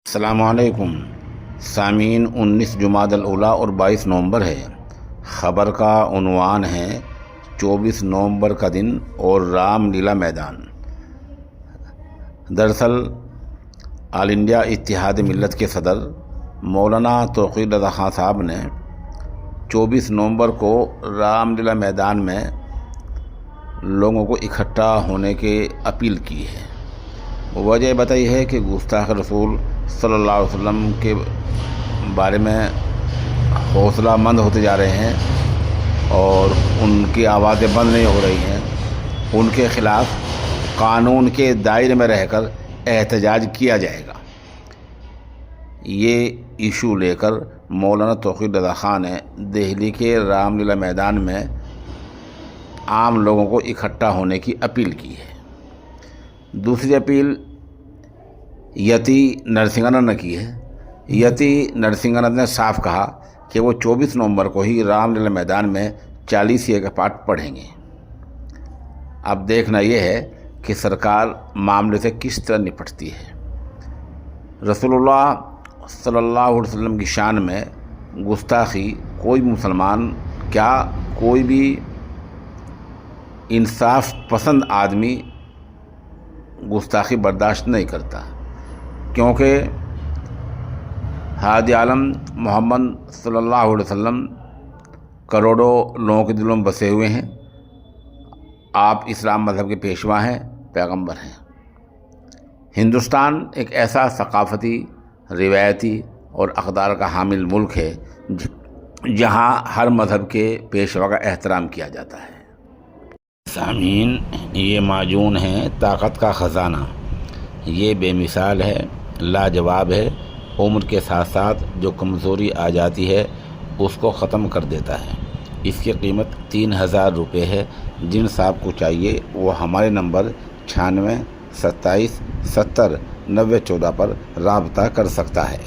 السلام علیکم سامعین، 19 جمادی الاولیٰ اور 22 نومبر ہے۔ خبر کا عنوان ہے 24 نومبر کا دن اور رام لیلا میدان۔ دراصل آل انڈیا اتحاد ملت کے صدر مولانا توقیر رضا خان صاحب نے 24 نومبر کو رام لیلا میدان میں لوگوں کو اکٹھا ہونے کی اپیل کی ہے۔ وجہ بتائی ہے کہ گستاخ رسول صلی اللہ علیہ وسلم کے بارے میں حوصلہ مند ہوتے جا رہے ہیں اور ان کی آوازیں بند نہیں ہو رہی ہیں۔ ان کے خلاف قانون کے دائرے میں رہ کر احتجاج کیا جائے گا۔ یہ ایشو لے کر مولانا توقیر رضا خان نے دہلی کے رام لیلا میدان میں عام لوگوں کو اکٹھا ہونے کی اپیل کی ہے۔ دوسری اپیل یتی نرسنگھن نے کی ہے۔ یتی نرسنگھن نے صاف کہا کہ وہ 24 نومبر کو ہی رام لیلا میدان میں 40 کا پاٹ پڑھیں گے۔ اب دیکھنا یہ ہے کہ سرکار معاملے سے کس طرح نپٹتی ہے۔ رسول اللہ صلی اللہ علیہ وسلم کی شان میں گستاخی کوئی مسلمان کیا کوئی بھی انصاف پسند آدمی گستاخی برداشت نہیں کرتا، کیونکہ ہادی عالم محمد صلی اللہ علیہ وسلم کروڑوں لوگوں کے دلوں میں بسے ہوئے ہیں۔ آپ اسلام مذہب کے پیشوا ہیں، پیغمبر ہیں۔ ہندوستان ایک ایسا ثقافتی، روایتی اور اقدار کا حامل ملک ہے جہاں ہر مذہب کے پیشوا کا احترام کیا جاتا ہے۔ سامعین، یہ معجون ہے طاقت کا خزانہ۔ یہ بے مثال ہے، لاجواب ہے۔ عمر کے ساتھ ساتھ جو کمزوری آ جاتی ہے اس کو ختم کر دیتا ہے۔ اس کی قیمت 3000 روپے ہے۔ جن صاحب کو چاہیے وہ ہمارے نمبر 96 27 70 90 14 پر رابطہ کر سکتا ہے۔